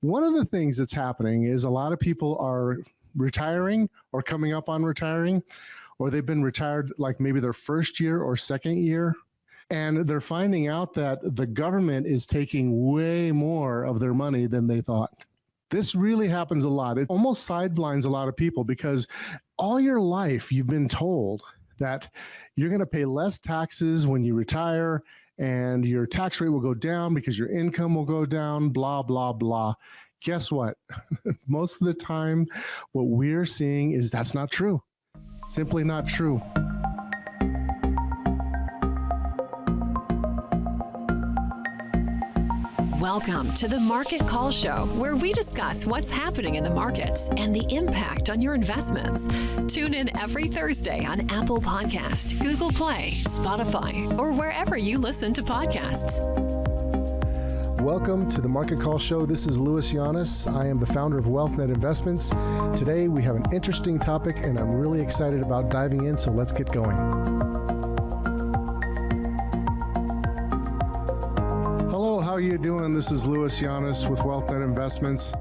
One of the things that's happening is a lot of people are retiring or coming up on retiring, or they've been retired like maybe their first year or second year. And they're finding out that the government is taking way more of their money than they thought. This really happens a lot. It almost sideblinds a lot of people because all your life you've been told that you're going to pay less taxes when you retire and your tax rate will go down because your income will go down, blah, blah, blah. Guess what? Most of the time, what we're seeing is that's not true. Simply not true. Welcome to the Market Call Show, where we discuss what's happening in the markets and the impact on your investments. Tune in every Thursday on Apple Podcast, Google Play, Spotify, or wherever you listen to podcasts. Welcome to the Market Call Show. This is Llanes. I am the founder of WealthNet Investments. Today we have an interesting topic and I'm really excited about diving in, so let's get going. How are you doing? This is Llanes with WealthNet Investments.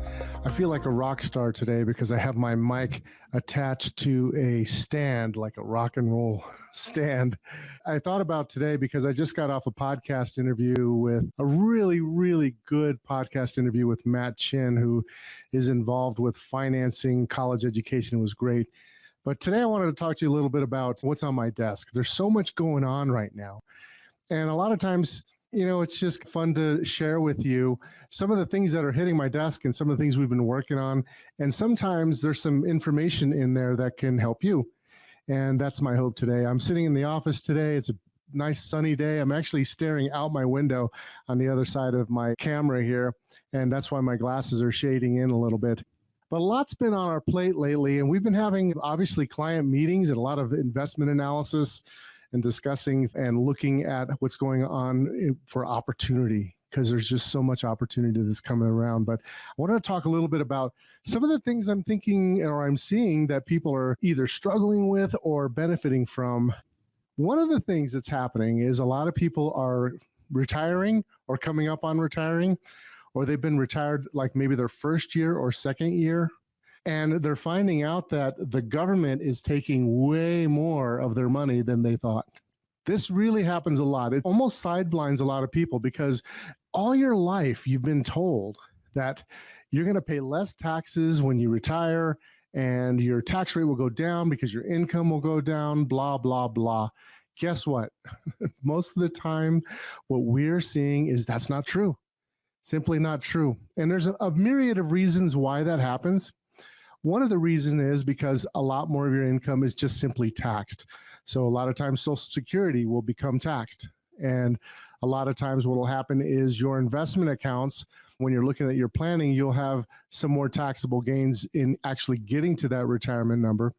I feel like a rock star today because I have my mic attached to a stand, like a rock and roll stand. I thought about today because I just got off a podcast interview with a really, really good podcast interview with Matt Chin, who is involved with financing college education. It was great. But today I wanted to talk to you a little bit about what's on my desk. There's so much going on right now. And a lot of times, it's just fun to share with you some of the things that are hitting my desk and some of the things we've been working on. And sometimes there's some information in there that can help you. And that's my hope today. I'm sitting in the office today. It's a nice sunny day. I'm actually staring out my window on the other side of my camera here. And that's why my glasses are shading in a little bit. But a lot's been on our plate lately. And we've been having, obviously, client meetings and a lot of investment analysis and discussing and looking at what's going on for opportunity, because there's just so much opportunity that's coming around. But I wanted to talk a little bit about some of the things I'm thinking or I'm seeing that people are either struggling with or benefiting from. One of the things that's happening is a lot of people are retiring or coming up on retiring, or they've been retired like maybe their first year or second year. And they're finding out that the government is taking way more of their money than they thought. This really happens a lot. It almost sideblinds a lot of people because all your life you've been told that you're going to pay less taxes when you retire and your tax rate will go down because your income will go down, blah, blah, blah. Guess what? Most of the time, what we're seeing is that's not true. Simply not true. And there's a myriad of reasons why that happens. One of the reasons is because a lot more of your income is just simply taxed. So a lot of times Social Security will become taxed. And a lot of times what will happen is your investment accounts, when you're looking at your planning, you'll have some more taxable gains in actually getting to that retirement number.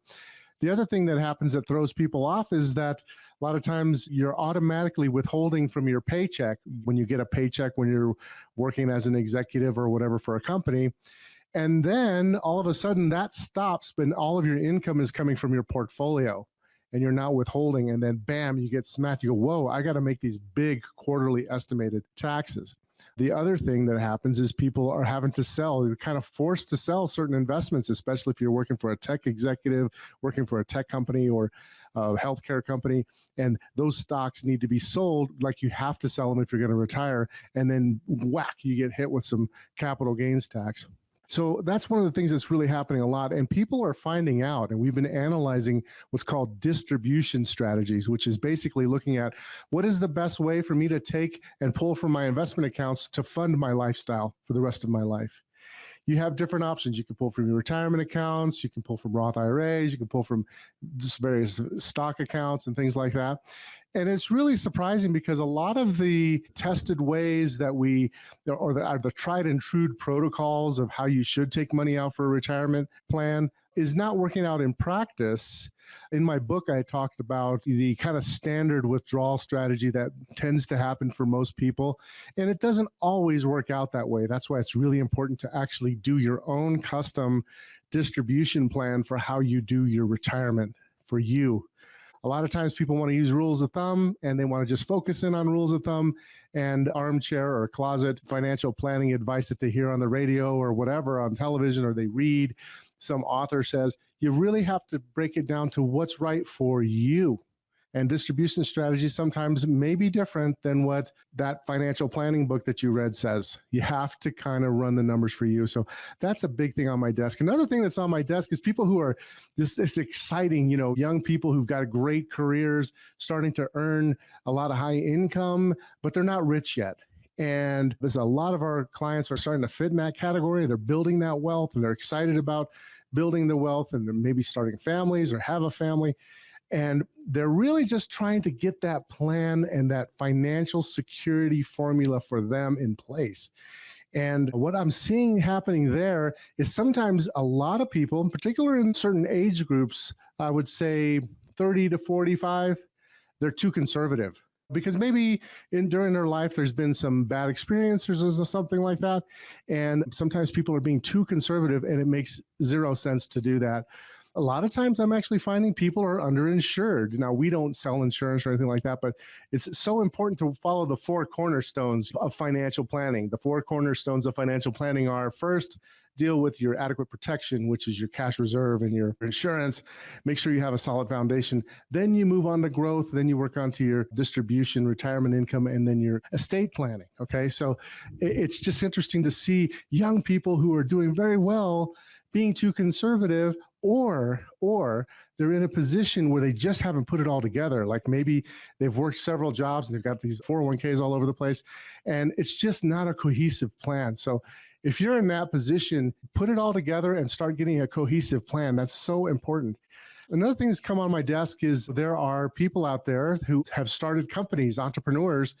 The other thing that happens that throws people off is that a lot of times you're automatically withholding from your paycheck when you get a paycheck when you're working as an executive or whatever for a company. And then all of a sudden that stops, but all of your income is coming from your portfolio and you're not withholding. And then bam, you get smacked. You go, whoa, I got to make these big quarterly estimated taxes. The other thing that happens is people are having to sell. You're kind of forced to sell certain investments, especially if you're working for a tech executive, working for a tech company or a healthcare company. And those stocks need to be sold. Like you have to sell them if you're going to retire. And then whack, you get hit with some capital gains tax. So that's one of the things that's really happening a lot. And people are finding out, and we've been analyzing what's called distribution strategies, which is basically looking at what is the best way for me to take and pull from my investment accounts to fund my lifestyle for the rest of my life. You have different options. You can pull from your retirement accounts. You can pull from Roth IRAs. You can pull from just various stock accounts and things like that. And it's really surprising because a lot of the tested ways that or the tried and true protocols of how you should take money out for a retirement plan is not working out in practice. In my book, I talked about the kind of standard withdrawal strategy that tends to happen for most people. And it doesn't always work out that way. That's why it's really important to actually do your own custom distribution plan for how you do your retirement for you. A lot of times people want to use rules of thumb and they want to just focus in on rules of thumb and armchair or closet financial planning advice that they hear on the radio or whatever on television, or they read some author says. You really have to break it down to what's right for you. And distribution strategy sometimes may be different than what that financial planning book that you read says. You have to kind of run the numbers for you. So that's a big thing on my desk. Another thing that's on my desk is people who are this exciting, young people who've got great careers, starting to earn a lot of high income, but they're not rich yet. And there's a lot of our clients are starting to fit in that category. They're building that wealth and they're excited about building the wealth, and they're maybe starting families or have a family. And they're really just trying to get that plan and that financial security formula for them in place. And what I'm seeing happening there is sometimes a lot of people, in particular in certain age groups, I would say 30 to 45, they're too conservative. Because maybe during their life, there's been some bad experiences or something like that. And sometimes people are being too conservative, and it makes zero sense to do that. A lot of times I'm actually finding people are underinsured. Now, we don't sell insurance or anything like that, but it's so important to follow the 4 cornerstones of financial planning. The 4 cornerstones of financial planning are: first, deal with your adequate protection, which is your cash reserve and your insurance. Make sure you have a solid foundation. Then you move on to growth. Then you work onto your distribution, retirement income, and then your estate planning. Okay. So it's just interesting to see young people who are doing very well being too conservative, or they're in a position where they just haven't put it all together. Like maybe they've worked several jobs and they've got these 401ks all over the place, and it's just not a cohesive plan. So if you're in that position, put it all together and start getting a cohesive plan. That's so important. Another thing that's come on my desk is there are people out there who have started companies, entrepreneurs,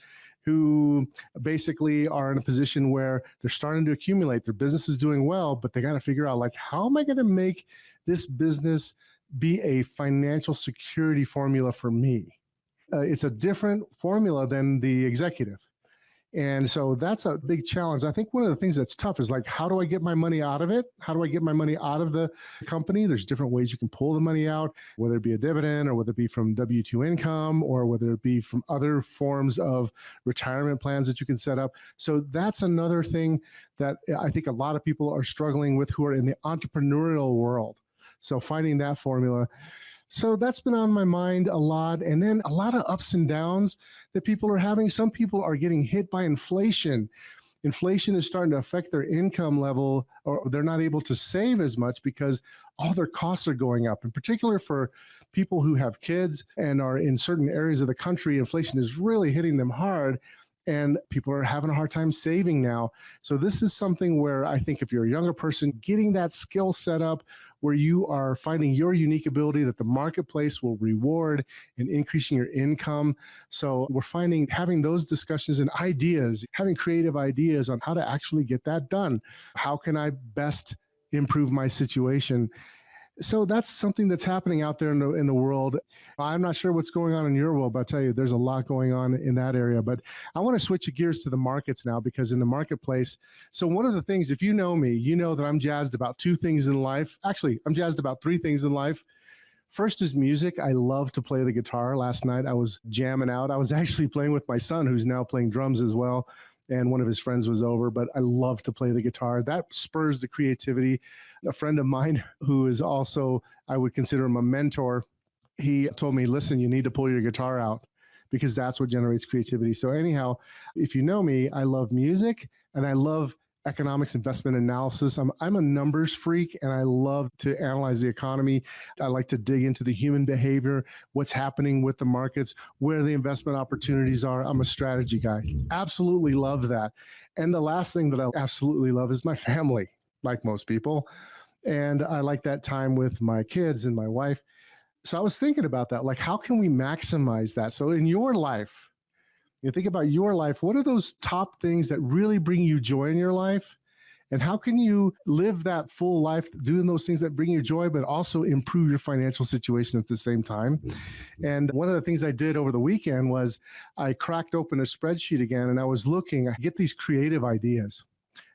who basically are in a position where they're starting to accumulate. Their business is doing well, but they got to figure out, like, how am I going to make this business be a financial security formula for me? It's a different formula than the executive. And so that's a big challenge. I think one of the things that's tough is, like, how do I get my money out of it? How do I get my money out of the company? There's different ways you can pull the money out, whether it be a dividend or whether it be from W-2 income or whether it be from other forms of retirement plans that you can set up. So that's another thing that I think a lot of people are struggling with who are in the entrepreneurial world. So finding that formula. So that's been on my mind a lot. And then a lot of ups and downs that people are having. Some people are getting hit by inflation. Inflation is starting to affect their income level, or they're not able to save as much because all their costs are going up. In particular, for people who have kids and are in certain areas of the country, inflation is really hitting them hard. And people are having a hard time saving now. So this is something where I think if you're a younger person, getting that skill set up where you are finding your unique ability that the marketplace will reward and increasing your income. So we're finding having those discussions and ideas, having creative ideas on how to actually get that done. How can I best improve my situation? So that's something that's happening out there in the world. I'm not sure what's going on in your world, but I'll tell you, there's a lot going on in that area. But I want to switch gears to the markets now, because in the marketplace, so one of the things, if you know me, you know that I'm jazzed about 2 things in life. Actually, I'm jazzed about 3 things in life. First is music. I love to play the guitar. Last night I was jamming out. I was actually playing with my son, who's now playing drums as well, and one of his friends was over, but I love to play the guitar. That spurs the creativity. A friend of mine who is also, I would consider him a mentor, he told me, listen, you need to pull your guitar out because that's what generates creativity. So anyhow, if you know me, I love music and I love economics, investment analysis. I'm a numbers freak and I love to analyze the economy. I like to dig into the human behavior, what's happening with the markets, where the investment opportunities are. I'm a strategy guy. Absolutely love that. And the last thing that I absolutely love is my family, like most people. And I like that time with my kids and my wife. So I was thinking about that, like, how can we maximize that? So in your life, you think about your life, what are those top things that really bring you joy in your life? And how can you live that full life doing those things that bring you joy, but also improve your financial situation at the same time? And one of the things I did over the weekend was I cracked open a spreadsheet again, and I was looking, I get these creative ideas.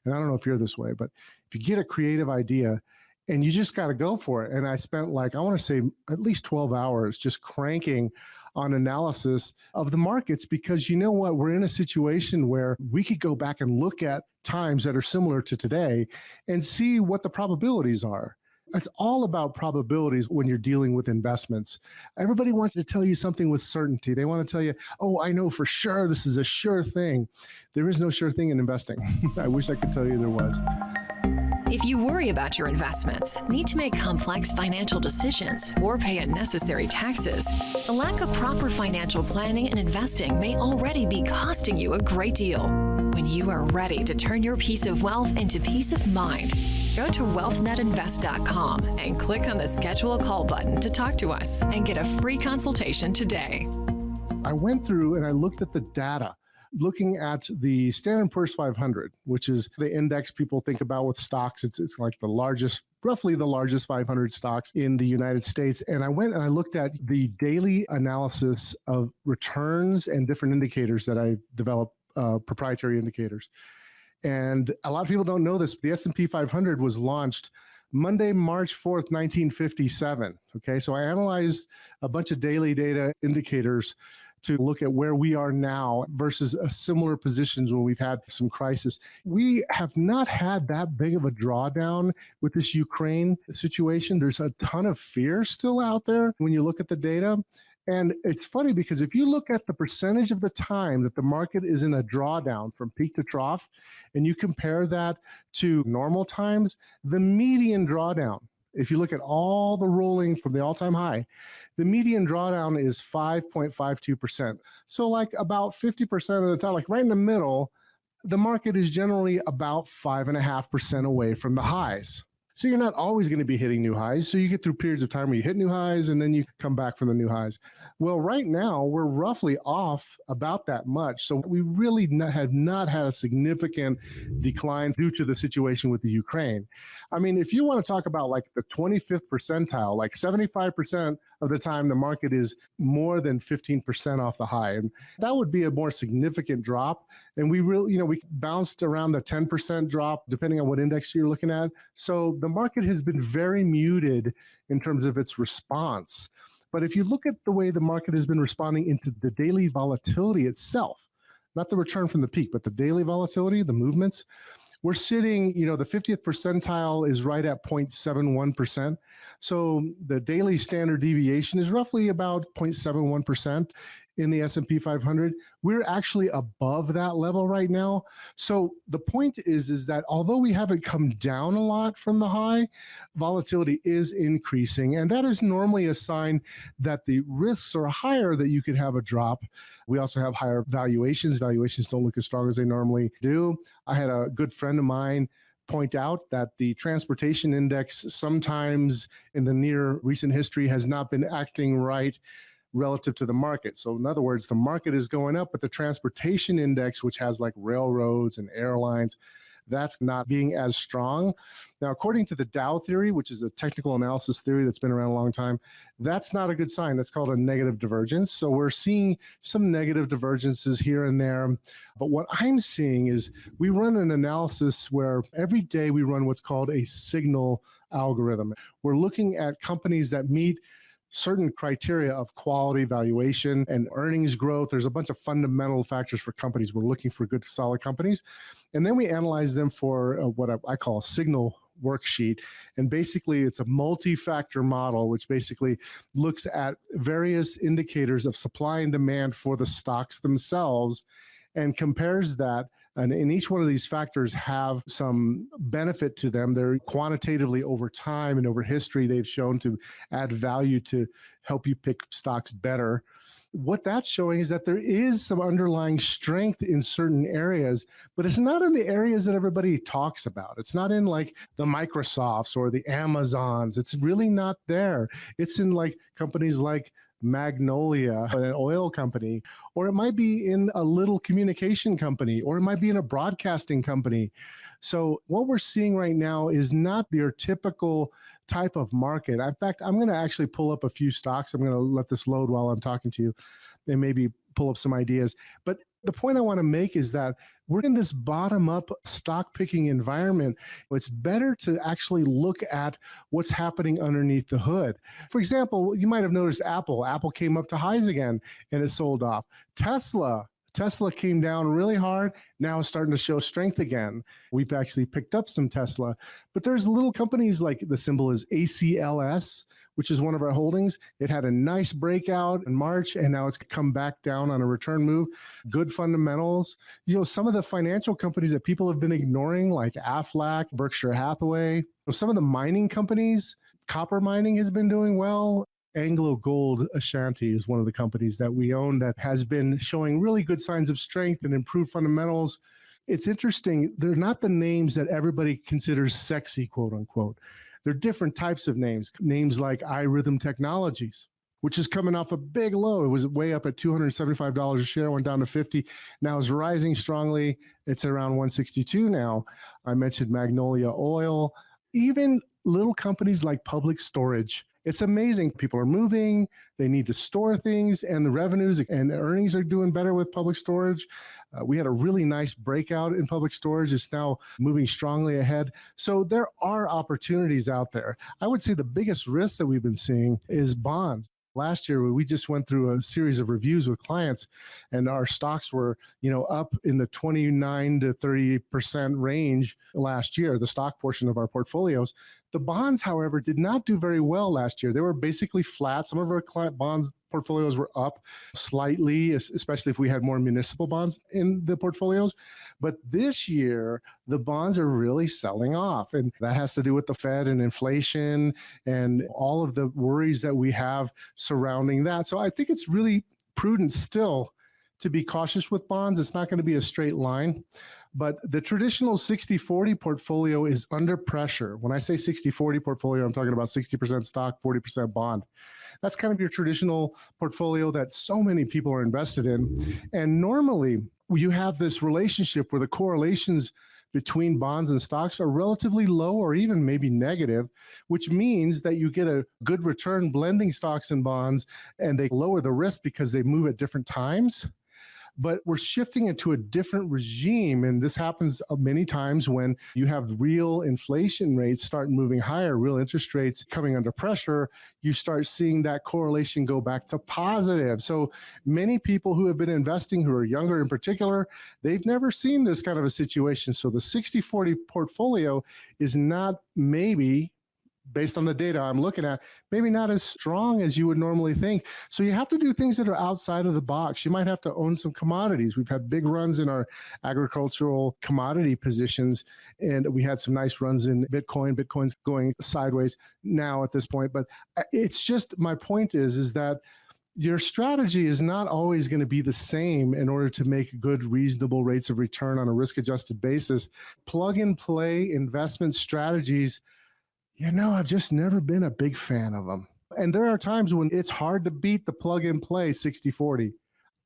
And I don't know if you're this way, but if you get a creative idea, and you just got to go for it. And I spent I want to say at least 12 hours just cranking on analysis of the markets, because you know what? We're in a situation where we could go back and look at times that are similar to today and see what the probabilities are. It's all about probabilities when you're dealing with investments. Everybody wants to tell you something with certainty. They want to tell you, oh, I know for sure this is a sure thing. There is no sure thing in investing. I wish I could tell you there was. If you worry about your investments, need to make complex financial decisions, or pay unnecessary taxes, the lack of proper financial planning and investing may already be costing you a great deal. When you are ready to turn your peace of wealth into peace of mind, go to wealthnetinvest.com and click on the Schedule a Call button to talk to us and get a free consultation today. I went through and I looked at the data, looking at the Standard & Poor's 500, which is the index people think about with stocks. It's like roughly the largest 500 stocks in the United States. And I went and I looked at the daily analysis of returns and different indicators that I developed, proprietary indicators. And a lot of people don't know this, but the S&P 500 was launched Monday, March 4th, 1957. Okay, so I analyzed a bunch of daily data indicators to look at where we are now versus similar positions when we've had some crisis. We have not had that big of a drawdown with this Ukraine situation. There's a ton of fear still out there when you look at the data. And it's funny because if you look at the percentage of the time that the market is in a drawdown from peak to trough, and you compare that to normal times, the median drawdown, if you look at all the rolling from the all-time high, the median drawdown is 5.52%. So about 50% of the time, right in the middle, the market is generally about 5.5% away from the highs. So you're not always going to be hitting new highs. So you get through periods of time where you hit new highs and then you come back from the new highs. Well, right now we're roughly off about that much. So we really have not had a significant decline due to the situation with the Ukraine. I mean, if you want to talk about the 25th percentile, 75% of the time the market is more than 15% off the high. And that would be a more significant drop. And we really, we bounced around the 10% drop, depending on what index you're looking at. So the market has been very muted in terms of its response. But if you look at the way the market has been responding into the daily volatility itself, not the return from the peak, but the daily volatility, the movements, we're sitting, the 50th percentile is right at 0.71%. So the daily standard deviation is roughly about 0.71% in the S&P 500. We're actually above that level right now. So the point is that although we haven't come down a lot from the high, volatility is increasing. And that is normally a sign that the risks are higher that you could have a drop. We also have higher valuations. Valuations don't look as strong as they normally do. I had a good friend of mine point out that the transportation index sometimes in the near recent history has not been acting right relative to the market. So in other words, the market is going up, but the transportation index, which has railroads and airlines, that's not being as strong. Now, according to the Dow theory, which is a technical analysis theory that's been around a long time, that's not a good sign. That's called a negative divergence. So we're seeing some negative divergences here and there. But what I'm seeing is we run an analysis where every day we run what's called a signal algorithm. We're looking at companies that meet certain criteria of quality, valuation, and earnings growth. There's a bunch of fundamental factors for companies. We're looking for good, solid companies. And then we analyze them for what I call a signal worksheet. And basically, it's a multi-factor model, which basically looks at various indicators of supply and demand for the stocks themselves and compares that. And each one of these factors have some benefit to them. They're quantitatively over time and over history, they've shown to add value to help you pick stocks better. What that's showing is that there is some underlying strength in certain areas, but it's not in the areas that everybody talks about. It's not in the Microsofts or the Amazons. It's really not there. It's in companies like Magnolia, an oil company, or it might be in a little communication company, or it might be in a broadcasting company. So what we're seeing right now is not your typical type of market. In fact, I'm going to actually pull up a few stocks. I'm going to let this load while I'm talking to you and maybe pull up some ideas. But The point I want to make is that we're in this bottom-up stock picking environment. It's better to actually look at what's happening underneath the hood. For example, you might have noticed Apple. Apple came up to highs again and it sold off. Tesla came down really hard. Now it's starting to show strength again. We've actually picked up some Tesla, but there's little companies like the symbol is ACLS, which is one of our holdings. It had a nice breakout in March, and now it's come back down on a return move. Good fundamentals. Some of the financial companies that people have been ignoring, like Aflac, Berkshire Hathaway, some of the mining companies, copper mining has been doing well. Anglo Gold Ashanti is one of the companies that we own that has been showing really good signs of strength and improved fundamentals. It's interesting. They're not the names that everybody considers sexy, quote unquote. They're different types of names. Names like iRhythm Technologies, which is coming off a big low. It was way up at $275 a share, went down to 50. Now it's rising strongly. It's around 162 now. I mentioned Magnolia Oil. Even little companies like Public Storage. It's amazing. People are moving. They need to store things, and the revenues and earnings are doing better with Public Storage. We had a really nice breakout in Public Storage. It's now moving strongly ahead. So there are opportunities out there. I would say the biggest risk that we've been seeing is bonds. Last year, we just went through a series of reviews with clients, and our stocks were, up in the 29 to 30% range last year, the stock portion of our portfolios. The bonds, however, did not do very well last year. They were basically flat. Some of our client bonds portfolios were up slightly, especially if we had more municipal bonds in the portfolios. But this year, the bonds are really selling off. And that has to do with the Fed and inflation and all of the worries that we have surrounding that. So I think it's really prudent still to be cautious with bonds. It's not going to be a straight line. But the traditional 60-40 portfolio is under pressure. When I say 60-40 portfolio, I'm talking about 60% stock, 40% bond. That's kind of your traditional portfolio that so many people are invested in. And normally, you have this relationship where the correlations between bonds and stocks are relatively low or even maybe negative, which means that you get a good return blending stocks and bonds, and they lower the risk because they move at different times. But we're shifting into a different regime. And this happens many times when you have real inflation rates start moving higher, real interest rates coming under pressure, you start seeing that correlation go back to positive. So many people who have been investing, who are younger in particular, they've never seen this kind of a situation. So the 60-40 portfolio is not maybe, based on the data I'm looking at, maybe not as strong as you would normally think. So you have to do things that are outside of the box. You might have to own some commodities. We've had big runs in our agricultural commodity positions, and we had some nice runs in Bitcoin. Bitcoin's going sideways now at this point. But it's just, my point is that your strategy is not always going to be the same in order to make good, reasonable rates of return on a risk-adjusted basis. Plug and play investment strategies, I've just never been a big fan of them. And there are times when it's hard to beat the plug and play 60-40.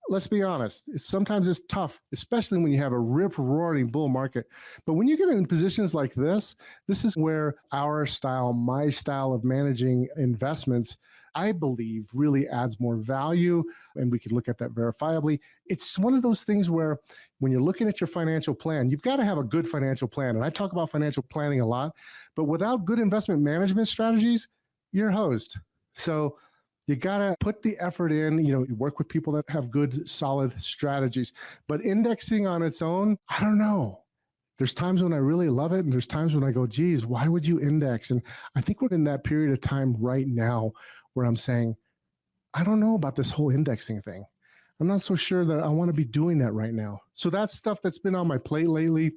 Let's be honest. Sometimes it's tough, especially when you have a rip-roaring bull market. But when you get in positions like this is where my style of managing investments, I believe, really adds more value. And we can look at that verifiably. It's one of those things where when you're looking at your financial plan, you've got to have a good financial plan. And I talk about financial planning a lot, but without good investment management strategies, you're hosed. So you got to put the effort in, you work with people that have good, solid strategies. But indexing on its own, I don't know. There's times when I really love it, and there's times when I go, geez, why would you index? And I think we're in that period of time right now where I'm saying, I don't know about this whole indexing thing. I'm not so sure that I want to be doing that right now. So that's stuff that's been on my plate lately.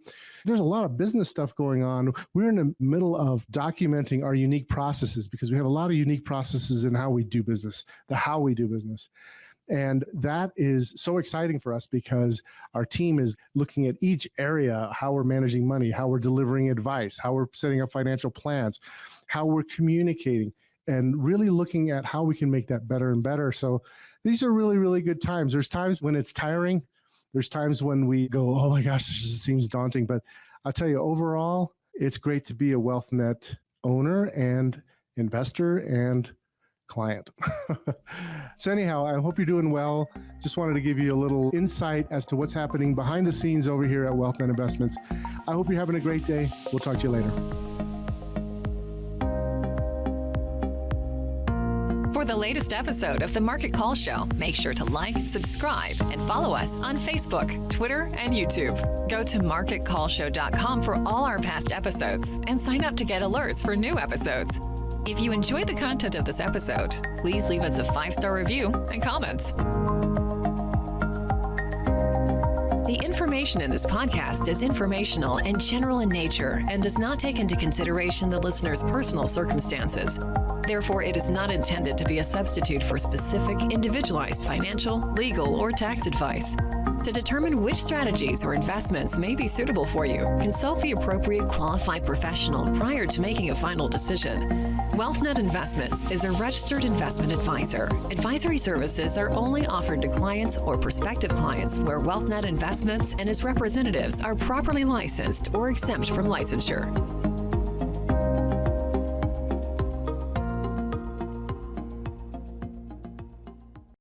There's a lot of business stuff going on. We're in the middle of documenting our unique processes because we have a lot of unique processes in how we do business, how we do business. And that is so exciting for us because our team is looking at each area, how we're managing money, how we're delivering advice, how we're setting up financial plans, how we're communicating, and really looking at how we can make that better and better. So these are really, really good times. There's times when it's tiring. There's times when we go, oh my gosh, this just seems daunting. But I'll tell you, overall, it's great to be a WealthNet owner and investor and client. So anyhow, I hope you're doing well. Just wanted to give you a little insight as to what's happening behind the scenes over here at WealthNet Investments. I hope you're having a great day. We'll talk to you later. For the latest episode of the Market Call Show, make sure to like, subscribe, and follow us on Facebook, Twitter, and YouTube. Go to marketcallshow.com for all our past episodes and sign up to get alerts for new episodes. If you enjoyed the content of this episode, please leave us a 5-star review and comments. The information in this podcast is informational and general in nature and does not take into consideration the listener's personal circumstances. Therefore, it is not intended to be a substitute for specific, individualized financial, legal, or tax advice. To determine which strategies or investments may be suitable for you, consult the appropriate qualified professional prior to making a final decision. WealthNet Investments is a registered investment advisor. Advisory services are only offered to clients or prospective clients where WealthNet Investments and its representatives are properly licensed or exempt from licensure.